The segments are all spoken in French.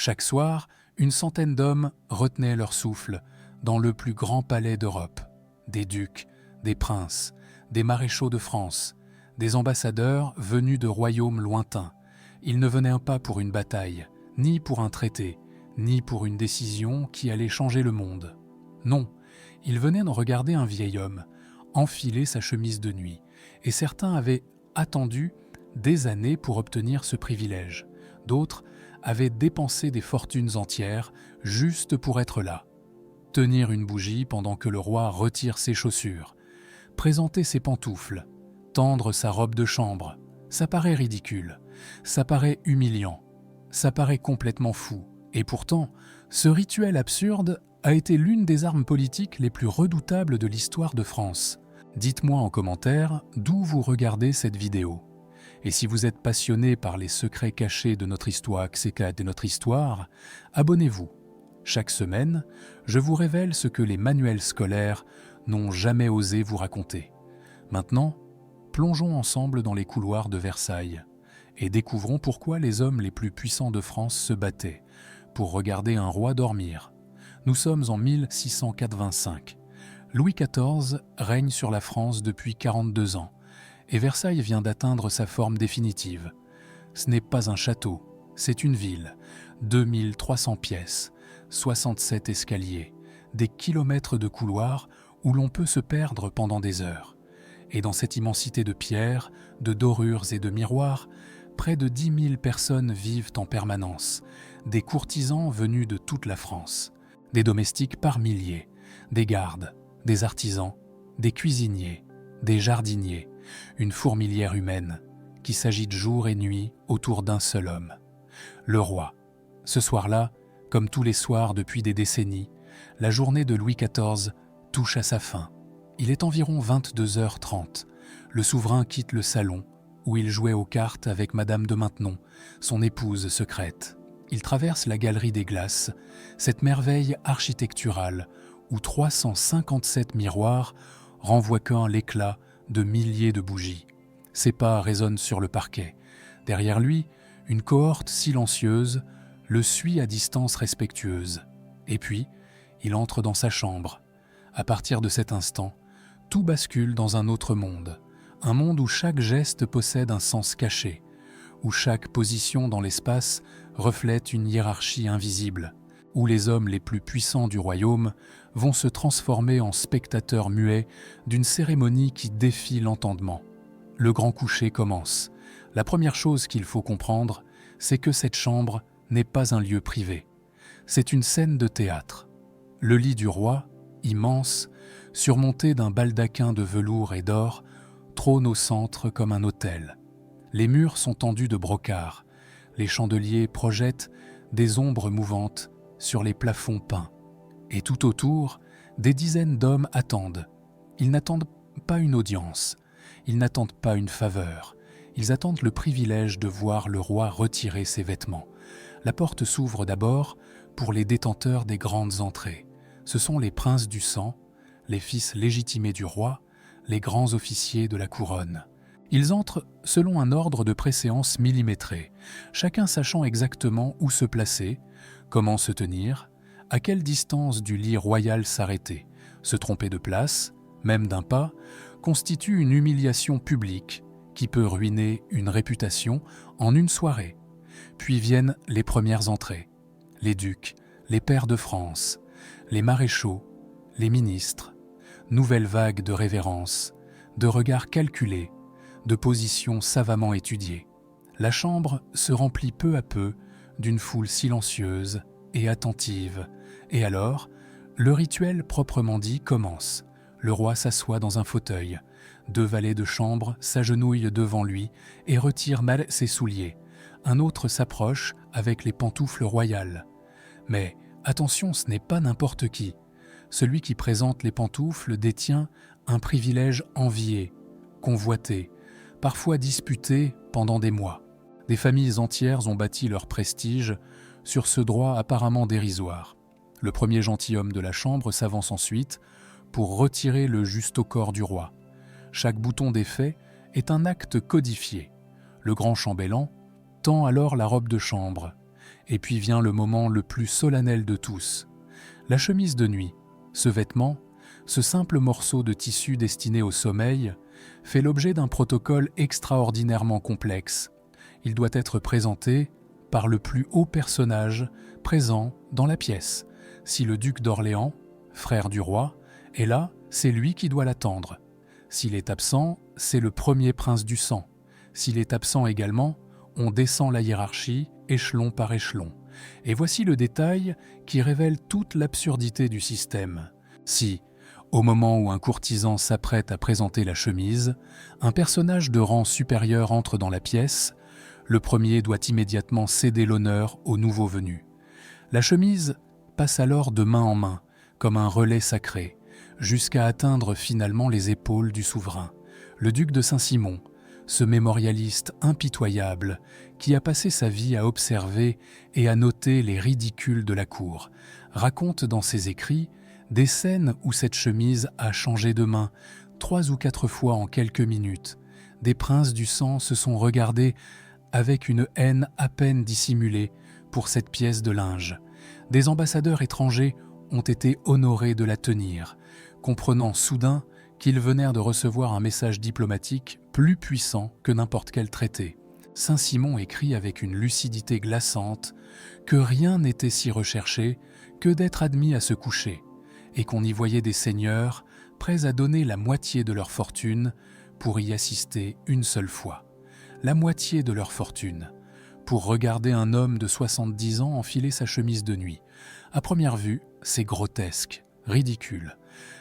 Chaque soir, une centaine d'hommes retenaient leur souffle dans le plus grand palais d'Europe. Des ducs, des princes, des maréchaux de France, des ambassadeurs venus de royaumes lointains. Ils ne venaient pas pour une bataille, ni pour un traité, ni pour une décision qui allait changer le monde. Non, ils venaient regarder un vieil homme enfiler sa chemise de nuit, et certains avaient attendu des années pour obtenir ce privilège. D'autres avaient dépensé des fortunes entières juste pour être là. Tenir une bougie pendant que le roi retire ses chaussures, présenter ses pantoufles, tendre sa robe de chambre, ça paraît ridicule, ça paraît humiliant, ça paraît complètement fou. Et pourtant, ce rituel absurde a été l'une des armes politiques les plus redoutables de l'histoire de France. Dites-moi en commentaire d'où vous regardez cette vidéo. Et si vous êtes passionné par les secrets cachés de notre histoire, abonnez-vous. Chaque semaine, je vous révèle ce que les manuels scolaires n'ont jamais osé vous raconter. Maintenant, plongeons ensemble dans les couloirs de Versailles et découvrons pourquoi les hommes les plus puissants de France se battaient pour regarder un roi dormir. Nous sommes en 1685. Louis XIV règne sur la France depuis 42 ans et Versailles vient d'atteindre sa forme définitive. Ce n'est pas un château, c'est une ville, 2300 pièces, 67 escaliers, des kilomètres de couloirs où l'on peut se perdre pendant des heures. Et dans cette immensité de pierres, de dorures et de miroirs, près de 10 000 personnes vivent en permanence, des courtisans venus de toute la France, des domestiques par milliers, des gardes, des artisans, des cuisiniers, des jardiniers, une fourmilière humaine qui s'agite jour et nuit autour d'un seul homme, le roi. Ce soir-là, comme tous les soirs depuis des décennies, la journée de Louis XIV touche à sa fin. Il est environ 22h30. Le souverain quitte le salon où il jouait aux cartes avec Madame de Maintenon, son épouse secrète. Il traverse la galerie des glaces, cette merveille architecturale où 357 miroirs renvoient l'éclat de milliers de bougies. Ses pas résonnent sur le parquet. Derrière lui, une cohorte silencieuse le suit à distance respectueuse. Et puis, il entre dans sa chambre. À partir de cet instant, tout bascule dans un autre monde. Un monde où chaque geste possède un sens caché, où chaque position dans l'espace reflète une hiérarchie invisible, où les hommes les plus puissants du royaume vont se transformer en spectateurs muets d'une cérémonie qui défie l'entendement. Le grand coucher commence. La première chose qu'il faut comprendre, c'est que cette chambre n'est pas un lieu privé. C'est une scène de théâtre. Le lit du roi, immense, surmonté d'un baldaquin de velours et d'or, trône au centre comme un autel. Les murs sont tendus de brocart. Les chandeliers projettent des ombres mouvantes sur les plafonds peints. Et tout autour, des dizaines d'hommes attendent. Ils n'attendent pas une audience, ils n'attendent pas une faveur, ils attendent le privilège de voir le roi retirer ses vêtements. La porte s'ouvre d'abord pour les détenteurs des grandes entrées. Ce sont les princes du sang, les fils légitimés du roi, les grands officiers de la couronne. Ils entrent selon un ordre de préséance millimétré, chacun sachant exactement où se placer, comment se tenir, à quelle distance du lit royal s'arrêter. Se tromper de place, même d'un pas, constitue une humiliation publique qui peut ruiner une réputation en une soirée. Puis viennent les premières entrées, les ducs, les pairs de France, les maréchaux, les ministres, nouvelle vague de révérences, de regards calculés, de positions savamment étudiées. La chambre se remplit peu à peu d'une foule silencieuse et attentive, et alors, le rituel proprement dit commence. Le roi s'assoit dans un fauteuil, 2 valets de chambre s'agenouillent devant lui et retirent mal ses souliers. Un autre s'approche avec les pantoufles royales. Mais attention, ce n'est pas n'importe qui. Celui qui présente les pantoufles détient un privilège envié, convoité, parfois disputé pendant des mois. Des familles entières ont bâti leur prestige sur ce droit apparemment dérisoire. Le premier gentilhomme de la chambre s'avance ensuite pour retirer le juste au corps du roi. Chaque bouton défait est un acte codifié. Le grand chambellan tend alors la robe de chambre Et puis vient le moment le plus solennel de tous. La chemise de nuit, ce vêtement, ce simple morceau de tissu destiné au sommeil, fait l'objet d'un protocole extraordinairement complexe. Il doit être présenté par le plus haut personnage présent dans la pièce. Si le duc d'Orléans, frère du roi, est là, c'est lui qui doit l'attendre. S'il est absent, c'est le premier prince du sang. S'il est absent également, on descend la hiérarchie, échelon par échelon. Et voici le détail qui révèle toute l'absurdité du système. Si, au moment où un courtisan s'apprête à présenter la chemise, un personnage de rang supérieur entre dans la pièce, le premier doit immédiatement céder l'honneur au nouveau venu. La chemise passe alors de main en main, comme un relais sacré, jusqu'à atteindre finalement les épaules du souverain. Le duc de Saint-Simon, ce mémorialiste impitoyable qui a passé sa vie à observer et à noter les ridicules de la cour, raconte dans ses écrits des scènes où cette chemise a changé de main 3 ou 4 fois en quelques minutes. Des princes du sang se sont regardés avec une haine à peine dissimulée pour cette pièce de linge. Des ambassadeurs étrangers ont été honorés de la tenir, comprenant soudain qu'ils venaient de recevoir un message diplomatique plus puissant que n'importe quel traité. Saint-Simon écrit avec une lucidité glaçante que rien n'était si recherché que d'être admis à se coucher, et qu'on y voyait des seigneurs prêts à donner la moitié de leur fortune pour y assister une seule fois. La moitié de leur fortune, pour regarder un homme de 70 ans enfiler sa chemise de nuit. À première vue, c'est grotesque, ridicule,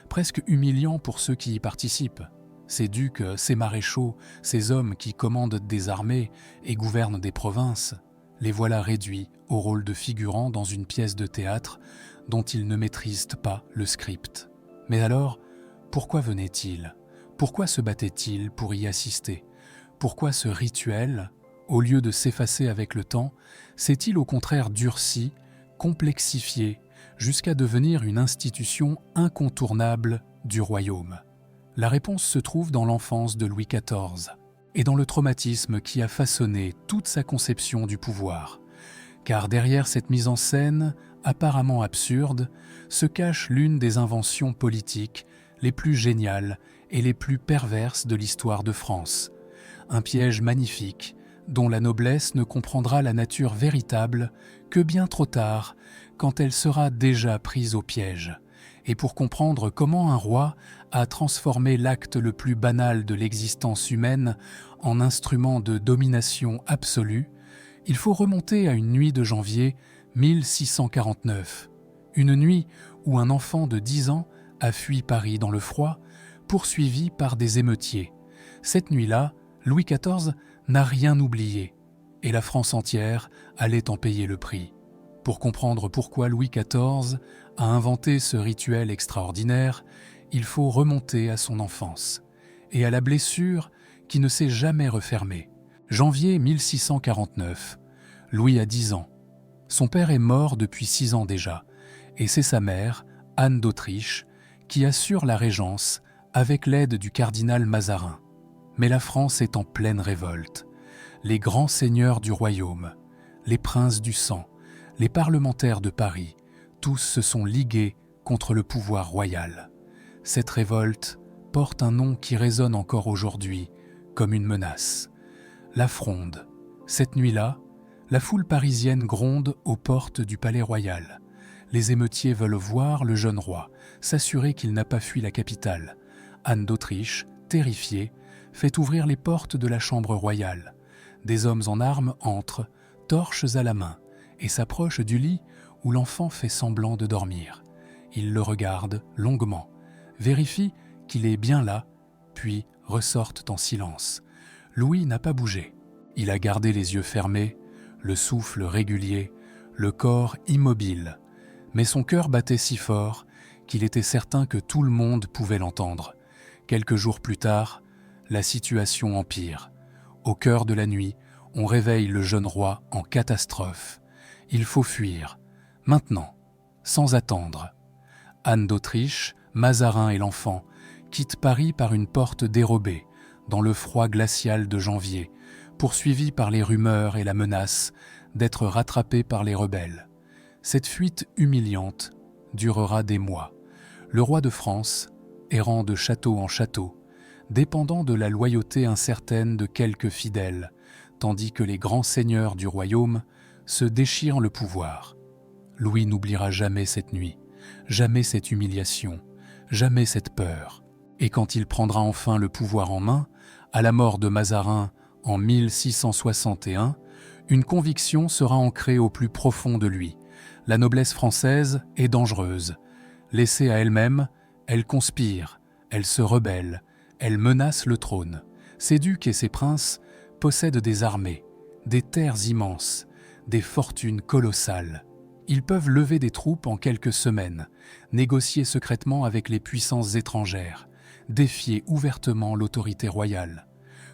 presque humiliant pour ceux qui y participent. Ces ducs, ces maréchaux, ces hommes qui commandent des armées et gouvernent des provinces, les voilà réduits au rôle de figurants dans une pièce de théâtre dont ils ne maîtrisent pas le script. Mais alors, pourquoi venaient-ils ? Pourquoi se battaient-ils pour y assister ? Pourquoi ce rituel, au lieu de s'effacer avec le temps, s'est-il au contraire durci, complexifié, jusqu'à devenir une institution incontournable du royaume ? La réponse se trouve dans l'enfance de Louis XIV et dans le traumatisme qui a façonné toute sa conception du pouvoir. Car derrière cette mise en scène, apparemment absurde, se cache l'une des inventions politiques les plus géniales et les plus perverses de l'histoire de France. Un piège magnifique, dont la noblesse ne comprendra la nature véritable que bien trop tard, quand elle sera déjà prise au piège. Et pour comprendre comment un roi a transformé l'acte le plus banal de l'existence humaine en instrument de domination absolue, il faut remonter à une nuit de janvier 1649. Une nuit où un enfant de 10 ans a fui Paris dans le froid, poursuivi par des émeutiers. Cette nuit-là, Louis XIV n'a rien oublié, et la France entière allait en payer le prix. Pour comprendre pourquoi Louis XIV a inventé ce rituel extraordinaire, il faut remonter à son enfance, et à la blessure qui ne s'est jamais refermée. Janvier 1649, Louis a 10 ans. Son père est mort depuis 6 ans déjà, et c'est sa mère, Anne d'Autriche, qui assure la régence avec l'aide du cardinal Mazarin. Mais la France est en pleine révolte. Les grands seigneurs du royaume, les princes du sang, les parlementaires de Paris, tous se sont ligués contre le pouvoir royal. Cette révolte porte un nom qui résonne encore aujourd'hui comme une menace. La Fronde. Cette nuit-là, la foule parisienne gronde aux portes du palais royal. Les émeutiers veulent voir le jeune roi, s'assurer qu'il n'a pas fui la capitale. Anne d'Autriche, terrifiée, fait ouvrir les portes de la chambre royale. Des hommes en armes entrent, torches à la main, et s'approchent du lit où l'enfant fait semblant de dormir. Ils le regardent longuement, vérifient qu'il est bien là, puis ressortent en silence. Louis n'a pas bougé. Il a gardé les yeux fermés, le souffle régulier, le corps immobile. Mais son cœur battait si fort qu'il était certain que tout le monde pouvait l'entendre. Quelques jours plus tard, la situation empire. Au cœur de la nuit, on réveille le jeune roi en catastrophe. Il faut fuir, maintenant, sans attendre. Anne d'Autriche, Mazarin et l'enfant quittent Paris par une porte dérobée, dans le froid glacial de janvier, poursuivis par les rumeurs et la menace d'être rattrapé par les rebelles. Cette fuite humiliante durera des mois. Le roi de France, errant de château en château, dépendant de la loyauté incertaine de quelques fidèles, tandis que les grands seigneurs du royaume se déchirent le pouvoir. Louis n'oubliera jamais cette nuit, jamais cette humiliation, jamais cette peur. Et quand il prendra enfin le pouvoir en main, à la mort de Mazarin en 1661, une conviction sera ancrée au plus profond de lui. La noblesse française est dangereuse. Laissée à elle-même, elle conspire, elle se rebelle, elle menace le trône. Ses ducs et ses princes possèdent des armées, des terres immenses, des fortunes colossales. Ils peuvent lever des troupes en quelques semaines, négocier secrètement avec les puissances étrangères, défier ouvertement l'autorité royale.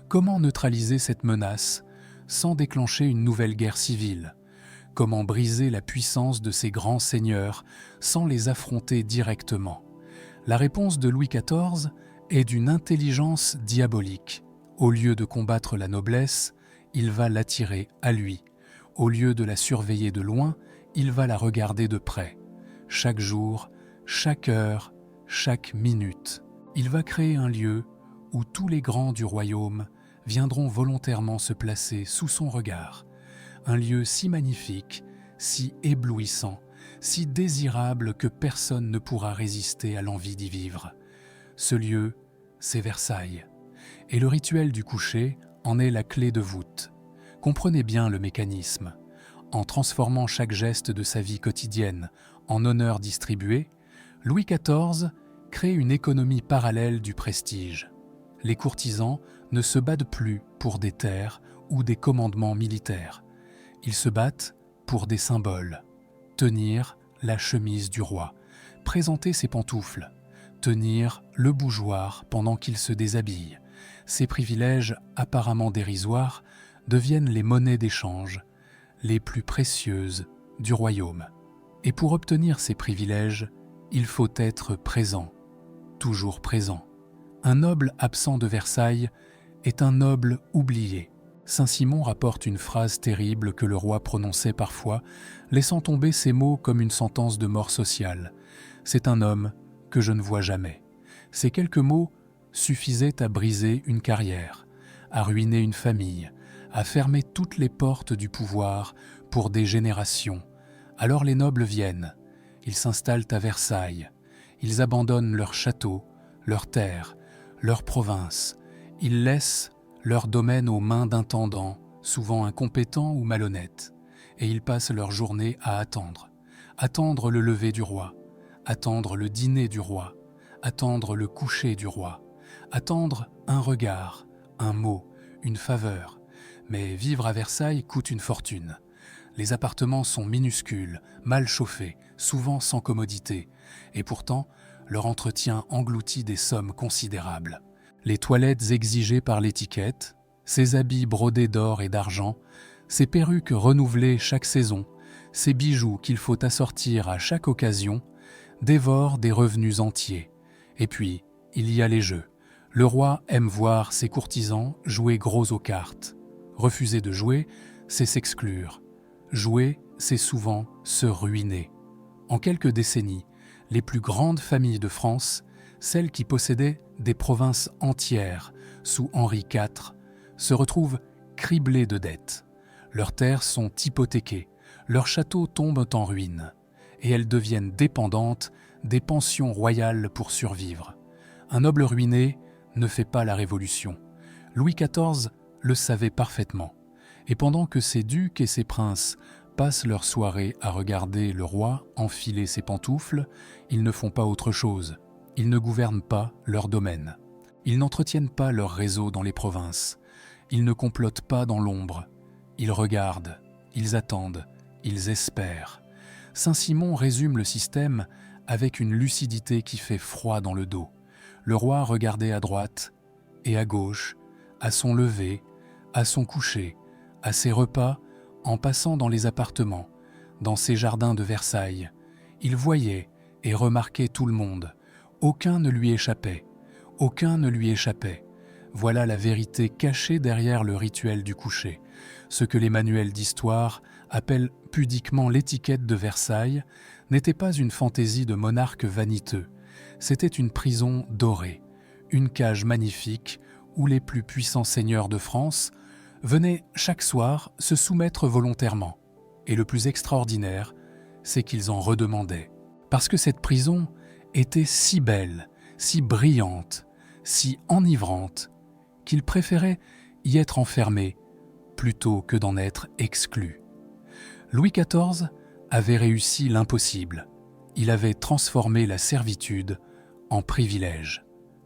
Comment neutraliser cette menace sans déclencher une nouvelle guerre civile? Comment briser la puissance de ces grands seigneurs sans les affronter directement? La réponse de Louis XIV est d'une intelligence diabolique. Au lieu de combattre la noblesse, il va l'attirer à lui. Au lieu de la surveiller de loin, il va la regarder de près. Chaque jour, chaque heure, chaque minute, il va créer un lieu où tous les grands du royaume viendront volontairement se placer sous son regard. Un lieu si magnifique, si éblouissant, si désirable que personne ne pourra résister à l'envie d'y vivre. Ce lieu, c'est Versailles. Et le rituel du coucher en est la clé de voûte. Comprenez bien le mécanisme. En transformant chaque geste de sa vie quotidienne en honneur distribué, Louis XIV crée une économie parallèle du prestige. Les courtisans ne se battent plus pour des terres ou des commandements militaires. Ils se battent pour des symboles. Tenir la chemise du roi, présenter ses pantoufles, tenir le bougeoir pendant qu'il se déshabille. Ces privilèges apparemment dérisoires deviennent les monnaies d'échange les plus précieuses du royaume. Et pour obtenir ces privilèges, il faut être présent, toujours présent. Un noble absent de Versailles est un noble oublié. Saint-Simon rapporte une phrase terrible que le roi prononçait parfois, laissant tomber ces mots comme une sentence de mort sociale. « C'est un homme que je ne vois jamais ». Ces quelques mots suffisaient à briser une carrière, à ruiner une famille, à fermer toutes les portes du pouvoir pour des générations. Alors les nobles viennent, ils s'installent à Versailles, ils abandonnent leurs châteaux, leurs terres, leurs provinces, ils laissent leur domaine aux mains d'intendants, souvent incompétents ou malhonnêtes, et ils passent leur journée à attendre. Attendre le lever du roi, attendre le dîner du roi, attendre le coucher du roi, attendre un regard, un mot, une faveur. Mais vivre à Versailles coûte une fortune. Les appartements sont minuscules, mal chauffés, souvent sans commodité, et pourtant, leur entretien engloutit des sommes considérables. Les toilettes exigées par l'étiquette, ces habits brodés d'or et d'argent, ces perruques renouvelées chaque saison, ces bijoux qu'il faut assortir à chaque occasion, dévorent des revenus entiers. Et puis, il y a les jeux. Le roi aime voir ses courtisans jouer gros aux cartes. Refuser de jouer, c'est s'exclure. Jouer, c'est souvent se ruiner. En quelques décennies, les plus grandes familles de France, celles qui possédaient des provinces entières sous Henri IV, se retrouvent criblées de dettes. Leurs terres sont hypothéquées, leurs châteaux tombent en ruine, et elles deviennent dépendantes des pensions royales pour survivre. Un noble ruiné ne fait pas la révolution. Louis XIV le savait parfaitement, et pendant que ses ducs et ses princes passent leur soirée à regarder le roi enfiler ses pantoufles, ils ne font pas autre chose. Ils ne gouvernent pas leur domaine. Ils n'entretiennent pas leur réseau dans les provinces. Ils ne complotent pas dans l'ombre. Ils regardent, ils attendent, ils espèrent. Saint-Simon résume le système avec une lucidité qui fait froid dans le dos. Le roi regardait à droite et à gauche, à son lever, à son coucher, à ses repas, en passant dans les appartements, dans ses jardins de Versailles. Il voyait et remarquait tout le monde. Aucun ne lui échappait. Aucun ne lui échappait. Voilà la vérité cachée derrière le rituel du coucher. Ce que les manuels d'histoire appellent pudiquement l'étiquette de Versailles n'était pas une fantaisie de monarque vaniteux. C'était une prison dorée, une cage magnifique où les plus puissants seigneurs de France venaient chaque soir se soumettre volontairement. Et le plus extraordinaire, c'est qu'ils en redemandaient. Parce que cette prison était si belle, si brillante, si enivrante, qu'ils préféraient y être enfermés plutôt que d'en être exclus. Louis XIV avait réussi l'impossible. Il avait transformé la servitude en privilège.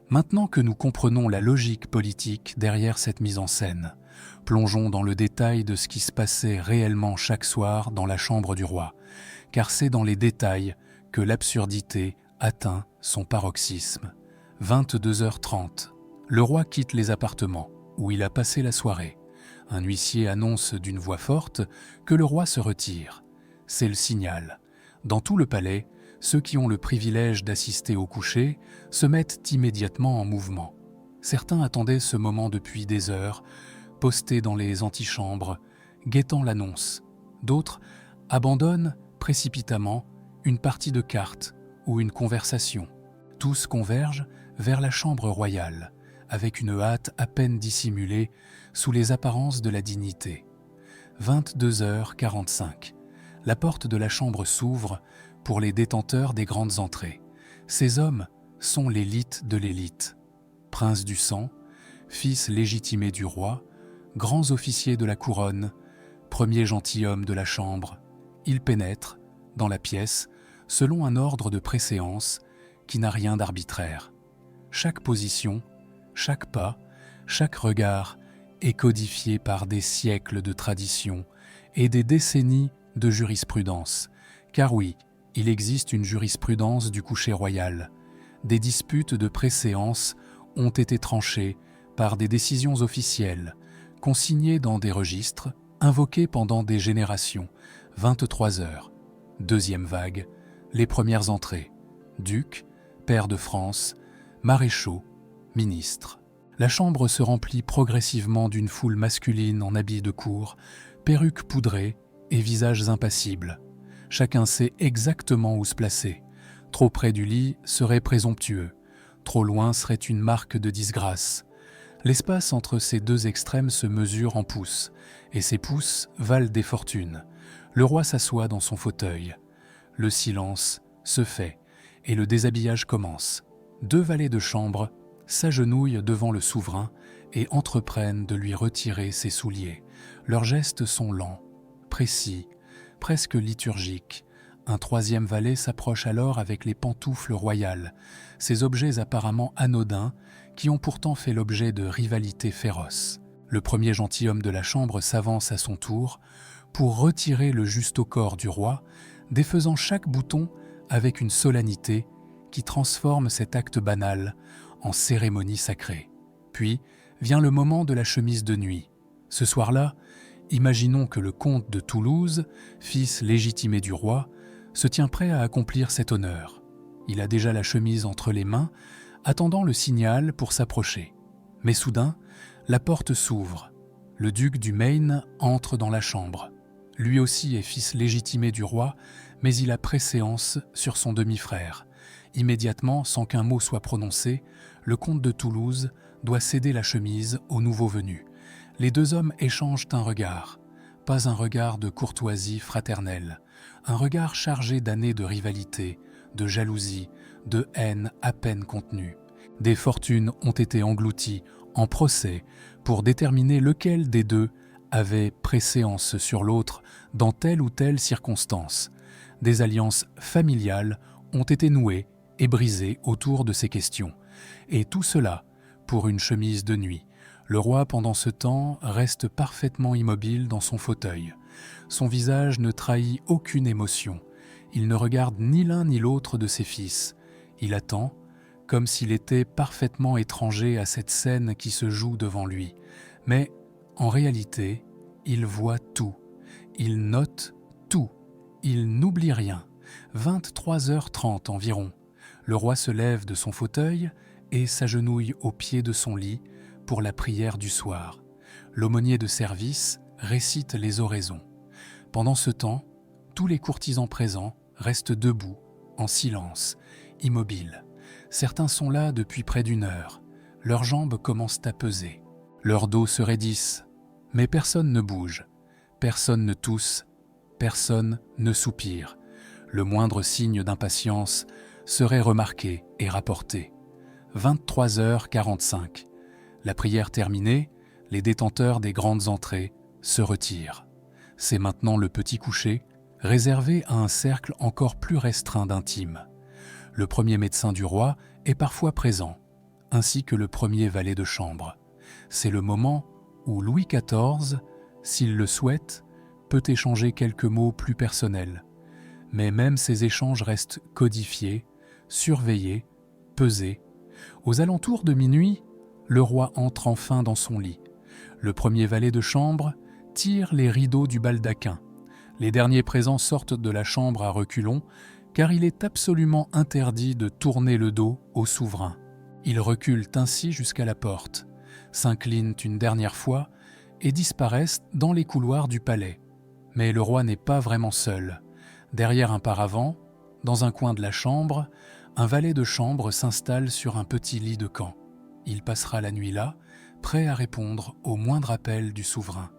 Maintenant que nous comprenons la logique politique derrière cette mise en scène, plongeons dans le détail de ce qui se passait réellement chaque soir dans la chambre du roi, car c'est dans les détails que l'absurdité atteint son paroxysme. 22h30. Le roi quitte les appartements, où il a passé la soirée. Un huissier annonce d'une voix forte que le roi se retire. C'est le signal. Dans tout le palais, ceux qui ont le privilège d'assister au coucher se mettent immédiatement en mouvement. Certains attendaient ce moment depuis des heures, postés dans les antichambres, guettant l'annonce. D'autres abandonnent précipitamment une partie de cartes ou une conversation. Tous convergent vers la chambre royale, avec une hâte à peine dissimulée sous les apparences de la dignité. 22h45. La porte de la chambre s'ouvre pour les détenteurs des grandes entrées. Ces hommes sont l'élite de l'élite. Princes du sang, fils légitimés du roi, grands officiers de la couronne, premiers gentilshommes de la chambre. Ils pénètrent dans la pièce selon un ordre de préséance qui n'a rien d'arbitraire. Chaque position, chaque pas, chaque regard est codifié par des siècles de tradition et des décennies de jurisprudence. Car oui, il existe une jurisprudence du coucher royal. Des disputes de préséance ont été tranchées par des décisions officielles, consignées dans des registres, invoquées pendant des générations. 23h. Deuxième vague. Les premières entrées. Ducs, pairs de France, maréchaux, ministres. La chambre se remplit progressivement d'une foule masculine en habits de cour, perruques poudrées et visages impassibles. Chacun sait exactement où se placer. Trop près du lit serait présomptueux. Trop loin serait une marque de disgrâce. L'espace entre ces deux extrêmes se mesure en pouces, et ces pouces valent des fortunes. Le roi s'assoit dans son fauteuil. Le silence se fait, et le déshabillage commence. Deux valets de chambre s'agenouillent devant le souverain et entreprennent de lui retirer ses souliers. Leurs gestes sont lents, précis, presque liturgiques. Un troisième valet s'approche alors avec les pantoufles royales, ces objets apparemment anodins qui ont pourtant fait l'objet de rivalités féroces. Le premier gentilhomme de la chambre s'avance à son tour pour retirer le justaucorps du roi, défaisant chaque bouton avec une solennité qui transforme cet acte banal en cérémonie sacrée. Puis vient le moment de la chemise de nuit. Ce soir-là, imaginons que le comte de Toulouse, fils légitimé du roi, se tient prêt à accomplir cet honneur. Il a déjà la chemise entre les mains, attendant le signal pour s'approcher. Mais soudain, la porte s'ouvre. Le duc du Maine entre dans la chambre. Lui aussi est fils légitimé du roi, mais il a préséance sur son demi-frère. Immédiatement, sans qu'un mot soit prononcé, le comte de Toulouse doit céder la chemise au nouveau venu. Les deux hommes échangent un regard, pas un regard de courtoisie fraternelle, un regard chargé d'années de rivalité, de jalousie, de haine à peine contenue. Des fortunes ont été englouties en procès pour déterminer lequel des deux avait préséance sur l'autre dans telle ou telle circonstance. Des alliances familiales ont été nouées et brisées autour de ces questions. Et tout cela pour une chemise de nuit. Le roi, pendant ce temps, reste parfaitement immobile dans son fauteuil. Son visage ne trahit aucune émotion. Il ne regarde ni l'un ni l'autre de ses fils. Il attend, comme s'il était parfaitement étranger à cette scène qui se joue devant lui. Mais, en réalité, il voit tout. Il note tout. Il n'oublie rien. 23h30 environ. Le roi se lève de son fauteuil et s'agenouille au pied de son lit pour la prière du soir. L'aumônier de service récite les oraisons. Pendant ce temps, tous les courtisans présents restent debout, en silence, immobiles. Certains sont là depuis près d'une heure. Leurs jambes commencent à peser. Leurs dos se raidissent. Mais personne ne bouge. Personne ne tousse. Personne ne soupire. Le moindre signe d'impatience serait remarqué et rapporté. 23h45. La prière terminée, les détenteurs des grandes entrées se retirent. C'est maintenant le petit coucher, réservé à un cercle encore plus restreint d'intimes. Le premier médecin du roi est parfois présent, ainsi que le premier valet de chambre. C'est le moment où Louis XIV, s'il le souhaite, peut échanger quelques mots plus personnels. Mais même ces échanges restent codifiés, surveillés, pesés. Aux alentours de minuit, le roi entre enfin dans son lit. Le premier valet de chambre tire les rideaux du baldaquin. Les derniers présents sortent de la chambre à reculons, car il est absolument interdit de tourner le dos au souverain. Ils reculent ainsi jusqu'à la porte, s'inclinent une dernière fois et disparaissent dans les couloirs du palais. Mais le roi n'est pas vraiment seul. Derrière un paravent, dans un coin de la chambre, un valet de chambre s'installe sur un petit lit de camp. Il passera la nuit là, prêt à répondre au moindre appel du souverain.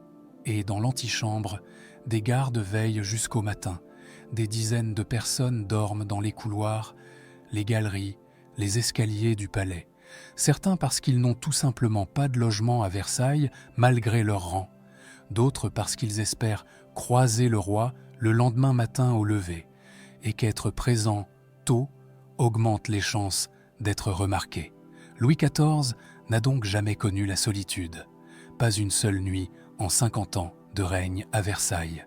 Et dans l'antichambre, des gardes veillent jusqu'au matin. Des dizaines de personnes dorment dans les couloirs, les galeries, les escaliers du palais. Certains parce qu'ils n'ont tout simplement pas de logement à Versailles malgré leur rang. D'autres parce qu'ils espèrent croiser le roi le lendemain matin au lever, et qu'être présent tôt augmente les chances d'être remarqué. Louis XIV n'a donc jamais connu la solitude. Pas une seule nuit en 50 ans de règne à Versailles.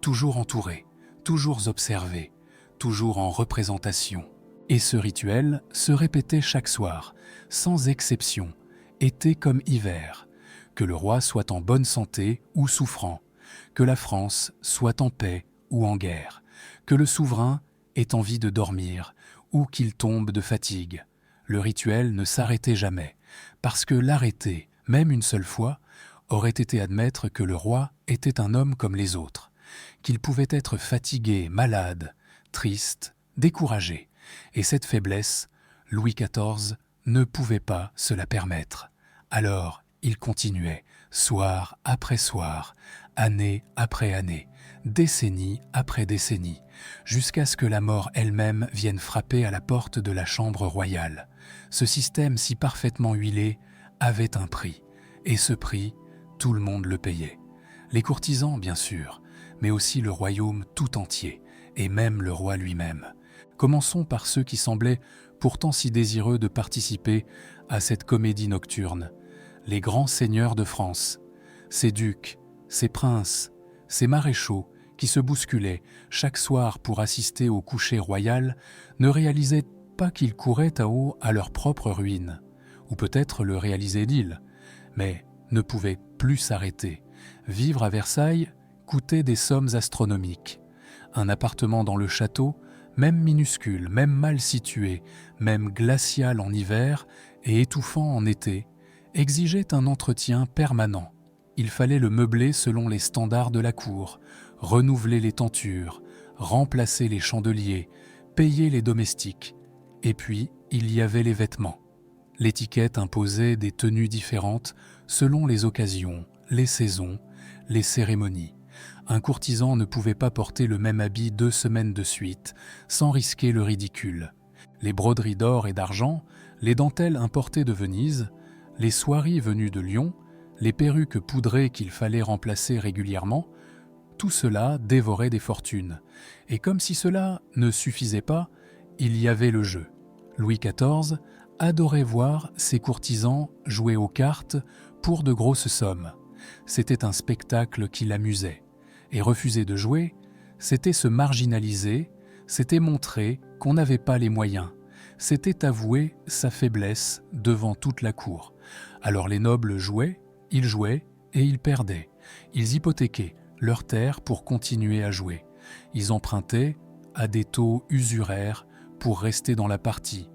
Toujours entouré, toujours observé, toujours en représentation. Et ce rituel se répétait chaque soir, sans exception, été comme hiver. Que le roi soit en bonne santé ou souffrant, que la France soit en paix ou en guerre, que le souverain ait envie de dormir ou qu'il tombe de fatigue. Le rituel ne s'arrêtait jamais, parce que l'arrêter, même une seule fois, aurait été admettre que le roi était un homme comme les autres, qu'il pouvait être fatigué, malade, triste, découragé, et cette faiblesse, Louis XIV ne pouvait pas se la permettre. Alors, il continuait, soir après soir, année après année, décennie après décennie, jusqu'à ce que la mort elle-même vienne frapper à la porte de la chambre royale. Ce système si parfaitement huilé avait un prix, et ce prix, tout le monde le payait. Les courtisans, bien sûr, mais aussi le royaume tout entier, et même le roi lui-même. Commençons par ceux qui semblaient pourtant si désireux de participer à cette comédie nocturne. Les grands seigneurs de France, ces ducs, ces princes, ces maréchaux qui se bousculaient chaque soir pour assister au coucher royal, ne réalisaient pas qu'ils couraient à eau à leur propre ruine, ou peut-être le réalisaient-ils, mais ne pouvaient plus s'arrêter. Vivre à Versailles coûtait des sommes astronomiques. Un appartement dans le château, même minuscule, même mal situé, même glacial en hiver et étouffant en été, exigeait un entretien permanent. Il fallait le meubler selon les standards de la cour, renouveler les tentures, remplacer les chandeliers, payer les domestiques. Et puis, il y avait les vêtements. L'étiquette imposait des tenues différentes selon les occasions, les saisons, les cérémonies. Un courtisan ne pouvait pas porter le même habit 2 semaines de suite, sans risquer le ridicule. Les broderies d'or et d'argent, les dentelles importées de Venise, les soieries venues de Lyon, les perruques poudrées qu'il fallait remplacer régulièrement, tout cela dévorait des fortunes. Et comme si cela ne suffisait pas, il y avait le jeu. Louis XIV adorait voir ses courtisans jouer aux cartes pour de grosses sommes. C'était un spectacle qui l'amusait. Et refuser de jouer, c'était se marginaliser, c'était montrer qu'on n'avait pas les moyens, c'était avouer sa faiblesse devant toute la cour. Alors les nobles jouaient, ils jouaient et ils perdaient. Ils hypothéquaient leurs terres pour continuer à jouer. Ils empruntaient à des taux usuraires pour rester dans la partie.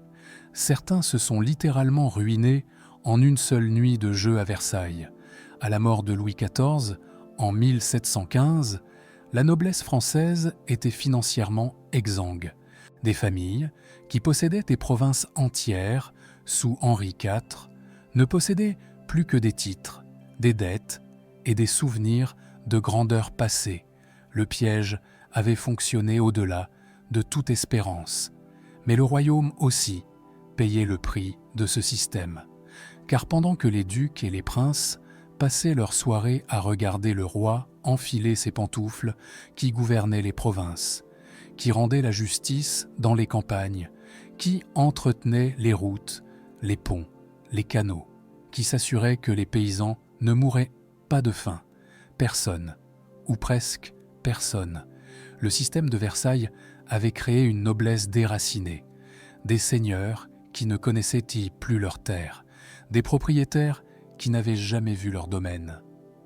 Certains se sont littéralement ruinés en une seule nuit de jeu à Versailles. À la mort de Louis XIV, en 1715, la noblesse française était financièrement exsangue. Des familles, qui possédaient des provinces entières sous Henri IV, ne possédaient plus que des titres, des dettes et des souvenirs de grandeur passée. Le piège avait fonctionné au-delà de toute espérance. Mais le royaume aussi payait le prix de ce système. Car pendant que les ducs et les princes passaient leur soirée à regarder le roi enfiler ses pantoufles qui gouvernaient les provinces, qui rendait la justice dans les campagnes, qui entretenait les routes, les ponts, les canaux, qui s'assurait que les paysans ne mouraient pas de faim. Personne, ou presque personne. Le système de Versailles avait créé une noblesse déracinée, des seigneurs qui ne connaissaient plus leurs terres, des propriétaires qui n'avaient jamais vu leur domaine,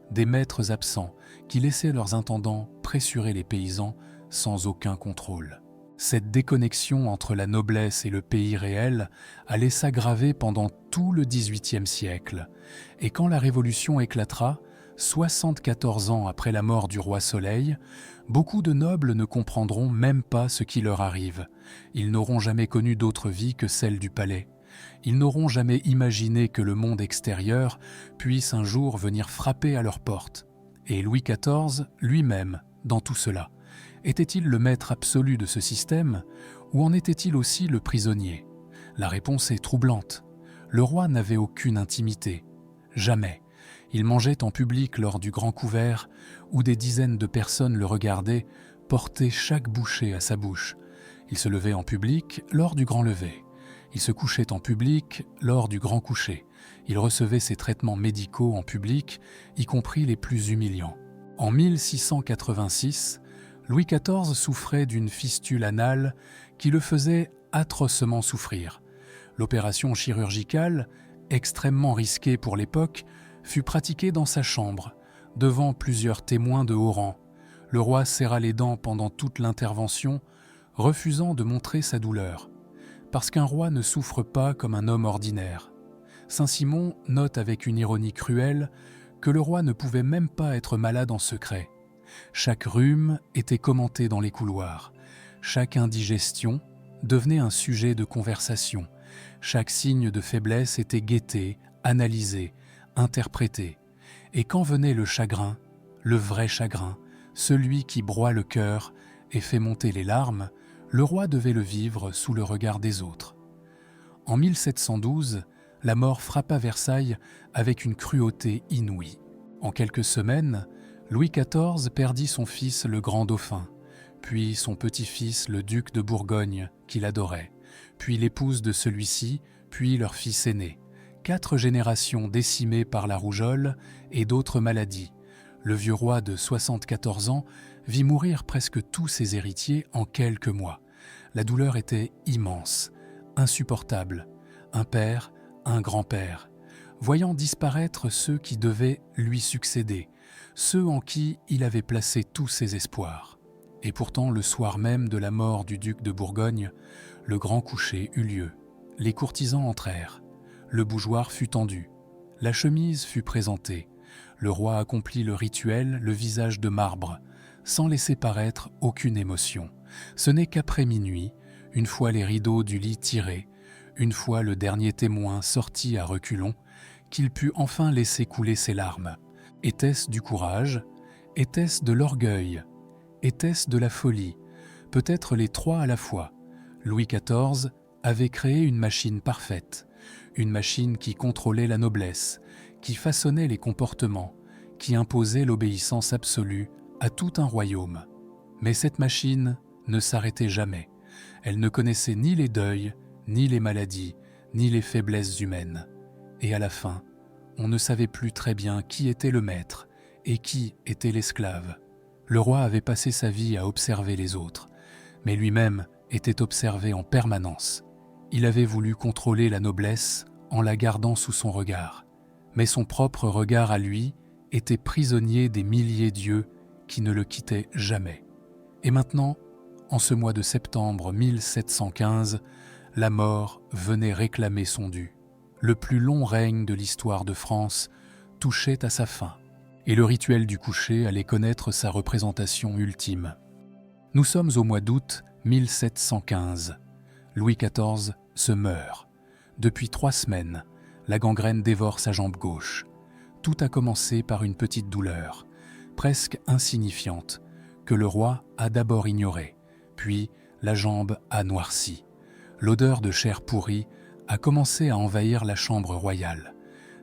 des maîtres absents qui laissaient leurs intendants pressurer les paysans sans aucun contrôle. Cette déconnexion entre la noblesse et le pays réel allait s'aggraver pendant tout le XVIIIe siècle, et quand la Révolution éclatera, 74 ans après la mort du roi Soleil, beaucoup de nobles ne comprendront même pas ce qui leur arrive. Ils n'auront jamais connu d'autre vie que celle du palais. Ils n'auront jamais imaginé que le monde extérieur puisse un jour venir frapper à leur porte. Et Louis XIV, lui-même, dans tout cela, était-il le maître absolu de ce système, ou en était-il aussi le prisonnier? La réponse est troublante. Le roi n'avait aucune intimité. Jamais. Il mangeait en public lors du grand couvert, où des dizaines de personnes le regardaient porter chaque bouchée à sa bouche. Il se levait en public lors du grand lever. Il se couchait en public lors du grand coucher. Il recevait ses traitements médicaux en public, y compris les plus humiliants. En 1686, Louis XIV souffrait d'une fistule anale qui le faisait atrocement souffrir. L'opération chirurgicale, extrêmement risquée pour l'époque, fut pratiquée dans sa chambre, devant plusieurs témoins de haut rang. Le roi serra les dents pendant toute l'intervention, refusant de montrer sa douleur. Parce qu'un roi ne souffre pas comme un homme ordinaire. Saint-Simon note avec une ironie cruelle que le roi ne pouvait même pas être malade en secret. Chaque rhume était commenté dans les couloirs. Chaque indigestion devenait un sujet de conversation. Chaque signe de faiblesse était guetté, analysé, interprété. Et quand venait le chagrin, le vrai chagrin, celui qui broie le cœur et fait monter les larmes, le roi devait le vivre sous le regard des autres. En 1712, la mort frappa Versailles avec une cruauté inouïe. En quelques semaines, Louis XIV perdit son fils le grand dauphin, puis son petit-fils le duc de Bourgogne, qu'il adorait, puis l'épouse de celui-ci, puis leur fils aîné. 4 générations décimées par la rougeole et d'autres maladies. Le vieux roi de 74 ans vit mourir presque tous ses héritiers en quelques mois. La douleur était immense, insupportable. Un père, un grand-père, voyant disparaître ceux qui devaient lui succéder, ceux en qui il avait placé tous ses espoirs. Et pourtant, le soir même de la mort du duc de Bourgogne, le grand coucher eut lieu. Les courtisans entrèrent. Le bougeoir fut tendu. La chemise fut présentée. Le roi accomplit le rituel, le visage de marbre, sans laisser paraître aucune émotion. Ce n'est qu'après minuit, une fois les rideaux du lit tirés, une fois le dernier témoin sorti à reculons, qu'il put enfin laisser couler ses larmes. Était-ce du courage? Était-ce de l'orgueil? Était-ce de la folie? Peut-être les trois à la fois. Louis XIV avait créé une machine parfaite, une machine qui contrôlait la noblesse, qui façonnait les comportements, qui imposait l'obéissance absolue à tout un royaume. Mais cette machine ne s'arrêtait jamais. Elle ne connaissait ni les deuils, ni les maladies, ni les faiblesses humaines. Et à la fin, on ne savait plus très bien qui était le maître et qui était l'esclave. Le roi avait passé sa vie à observer les autres, mais lui-même était observé en permanence. Il avait voulu contrôler la noblesse en la gardant sous son regard. Mais son propre regard à lui était prisonnier des milliers d'yeux qui ne le quittaient jamais. Et maintenant, en ce mois de septembre 1715, la mort venait réclamer son dû. le plus long règne de l'histoire de France touchait à sa fin, et le rituel du coucher allait connaître sa représentation ultime. Nous sommes au mois d'août 1715. Louis XIV se meurt. Depuis 3 semaines, la gangrène dévore sa jambe gauche. Tout a commencé par une petite douleur, presque insignifiante, que le roi a d'abord ignorée, puis la jambe a noirci. L'odeur de chair pourrie a commencé à envahir la chambre royale.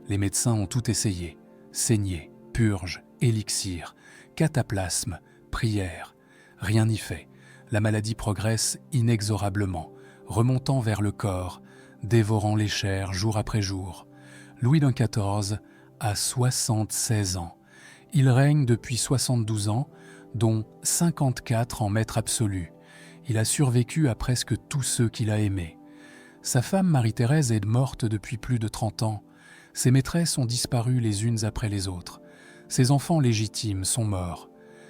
Les médecins ont tout essayé, saignée, purge, élixir, cataplasme, prière. Rien n'y fait. La maladie progresse inexorablement, remontant vers le corps, dévorant les chairs jour après jour. Louis XIV a 76 ans. Il règne depuis 72 ans, dont 54 en maître absolu. Il a survécu à presque tous ceux qu'il a aimés. Sa femme Marie-Thérèse est morte depuis plus de 30 ans. Ses maîtresses ont disparu les unes après les autres. Ses enfants légitimes sont morts.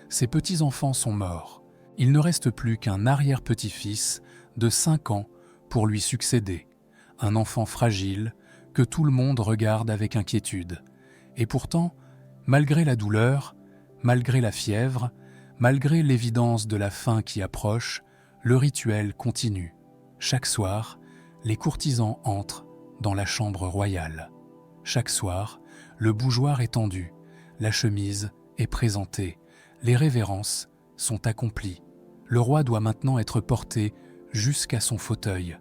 Ses petits-enfants sont morts. Il ne reste plus qu'un arrière-petit-fils de 5 ans pour lui succéder. Un enfant fragile que tout le monde regarde avec inquiétude. Et pourtant, malgré la douleur, malgré la fièvre, malgré l'évidence de la fin qui approche, le rituel continue. Chaque soir, les courtisans entrent dans la chambre royale. Chaque soir, le bougeoir est tendu, la chemise est présentée, les révérences sont accomplies. Le roi doit maintenant être porté jusqu'à son fauteuil.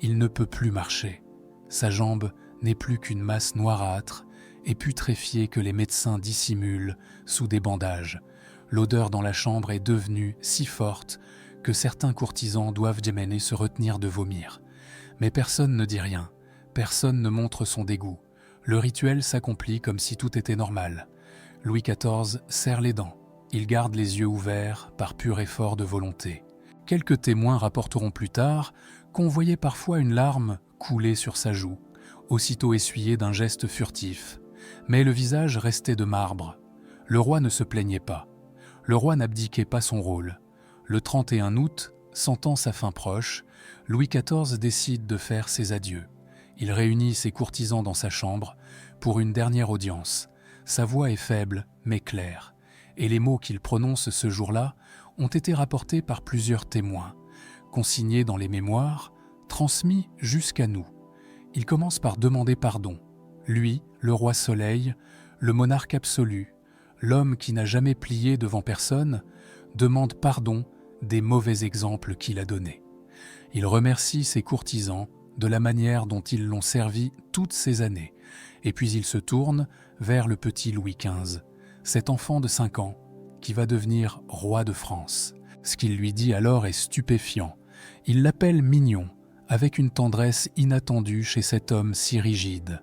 Il ne peut plus marcher. Sa jambe n'est plus qu'une masse noirâtre et putréfiée que les médecins dissimulent sous des bandages. L'odeur dans la chambre est devenue si forte que certains courtisans doivent démêler se retenir de vomir. Mais personne ne dit rien, personne ne montre son dégoût. Le rituel s'accomplit comme si tout était normal. Louis XIV serre les dents. Il garde les yeux ouverts par pur effort de volonté. Quelques témoins rapporteront plus tard qu'on voyait parfois une larme couler sur sa joue, aussitôt essuyée d'un geste furtif. Mais le visage restait de marbre. Le roi ne se plaignait pas. Le roi n'abdiquait pas son rôle. Le 31 août, sentant sa fin proche, Louis XIV décide de faire ses adieux. Il réunit ses courtisans dans sa chambre pour une dernière audience. Sa voix est faible, mais claire, et les mots qu'il prononce ce jour-là ont été rapportés par plusieurs témoins, consignés dans les mémoires, transmis jusqu'à nous. Il commence par demander pardon. Lui, le roi Soleil, le monarque absolu, l'homme qui n'a jamais plié devant personne, demande pardon des mauvais exemples qu'il a donnés. Il remercie ses courtisans de la manière dont ils l'ont servi toutes ces années, et puis il se tourne vers le petit Louis XV, cet enfant de 5 ans qui va devenir roi de France. Ce qu'il lui dit alors est stupéfiant. Il l'appelle mignon, avec une tendresse inattendue chez cet homme si rigide,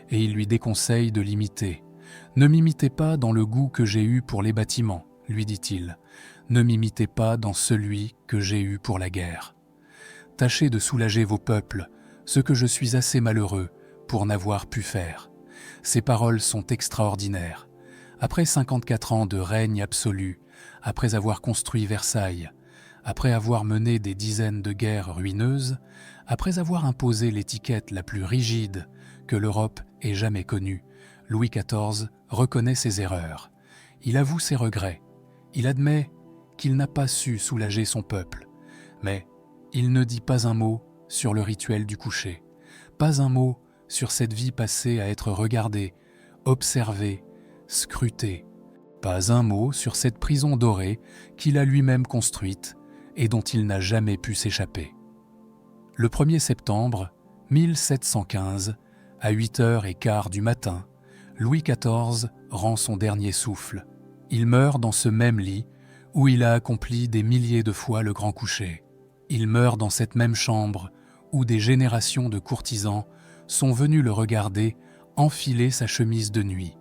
et il lui déconseille de l'imiter. « Ne m'imitez pas dans le goût que j'ai eu pour les bâtiments, lui dit-il. Ne m'imitez pas dans celui que j'ai eu pour la guerre. Tâchez de soulager vos peuples, ce que je suis assez malheureux pour n'avoir pu faire. » Ces paroles sont extraordinaires. Après 54 ans de règne absolu, après avoir construit Versailles, après avoir mené des dizaines de guerres ruineuses, après avoir imposé l'étiquette la plus rigide que l'Europe ait jamais connue, Louis XIV reconnaît ses erreurs. Il avoue ses regrets. Il admet qu'il n'a pas su soulager son peuple. Mais il ne dit pas un mot sur le rituel du coucher, pas un mot sur cette vie passée à être regardée, observée, scrutée, pas un mot sur cette prison dorée qu'il a lui-même construite et dont il n'a jamais pu s'échapper. Le 1er septembre 1715, à 8h15 du matin, Louis XIV rend son dernier souffle. Il meurt dans ce même lit où il a accompli des milliers de fois le grand coucher. Il meurt dans cette même chambre où des générations de courtisans sont venus le regarder enfiler sa chemise de nuit.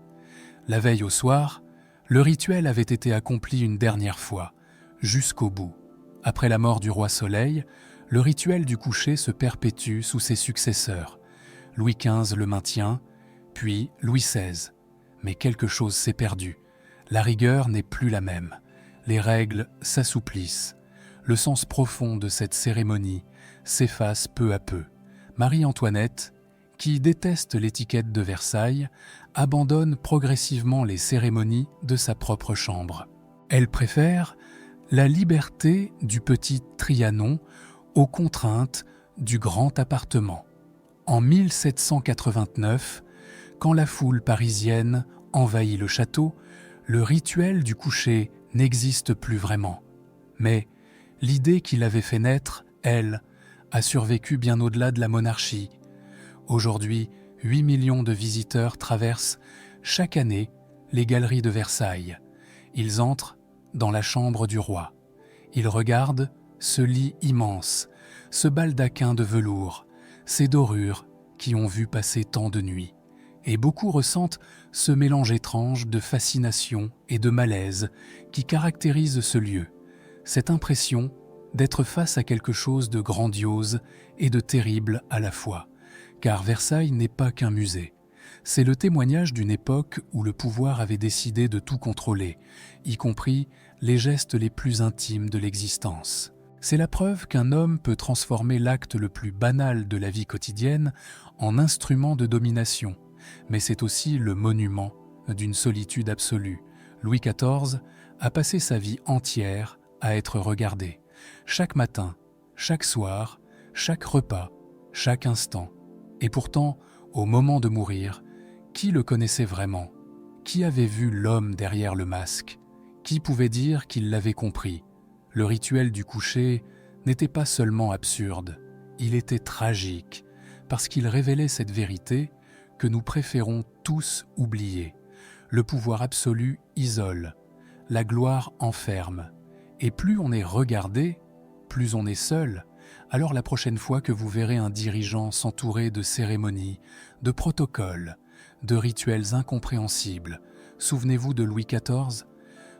La veille au soir, le rituel avait été accompli une dernière fois, jusqu'au bout. Après la mort du roi Soleil, le rituel du coucher se perpétue sous ses successeurs. Louis XV le maintient, puis Louis XVI. Mais quelque chose s'est perdu. La rigueur n'est plus la même. Les règles s'assouplissent. Le sens profond de cette cérémonie s'efface peu à peu. Marie-Antoinette, qui déteste l'étiquette de Versailles, abandonne progressivement les cérémonies de sa propre chambre. Elle préfère la liberté du petit Trianon aux contraintes du grand appartement. En 1789, quand la foule parisienne envahit le château, le rituel du coucher n'existe plus vraiment. Mais l'idée qui l'avait fait naître, elle, a survécu bien au-delà de la monarchie. Aujourd'hui, 8 millions de visiteurs traversent chaque année les galeries de Versailles. Ils entrent dans la chambre du roi. Ils regardent ce lit immense, ce baldaquin de velours, ces dorures qui ont vu passer tant de nuits. Et beaucoup ressentent ce mélange étrange de fascination et de malaise qui caractérise ce lieu, cette impression d'être face à quelque chose de grandiose et de terrible à la fois. Car Versailles n'est pas qu'un musée. C'est le témoignage d'une époque où le pouvoir avait décidé de tout contrôler, y compris les gestes les plus intimes de l'existence. C'est la preuve qu'un homme peut transformer l'acte le plus banal de la vie quotidienne en instrument de domination, mais c'est aussi le monument d'une solitude absolue. Louis XIV a passé sa vie entière à être regardé. Chaque matin, chaque soir, chaque repas, chaque instant. Et pourtant, au moment de mourir, qui le connaissait vraiment? Qui avait vu l'homme derrière le masque? Qui pouvait dire qu'il l'avait compris? Le rituel du coucher n'était pas seulement absurde, il était tragique, parce qu'il révélait cette vérité que nous préférons tous oublier. Le pouvoir absolu isole, la gloire enferme, et plus on est regardé, plus on est seul. Alors la prochaine fois que vous verrez un dirigeant s'entourer de cérémonies, de protocoles, de rituels incompréhensibles, souvenez-vous de Louis XIV,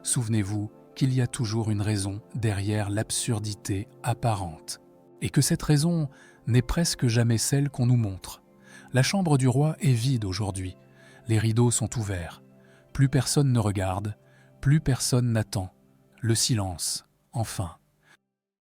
souvenez-vous qu'il y a toujours une raison derrière l'absurdité apparente, et que cette raison n'est presque jamais celle qu'on nous montre. La chambre du roi est vide aujourd'hui, les rideaux sont ouverts, plus personne ne regarde, plus personne n'attend, le silence, enfin.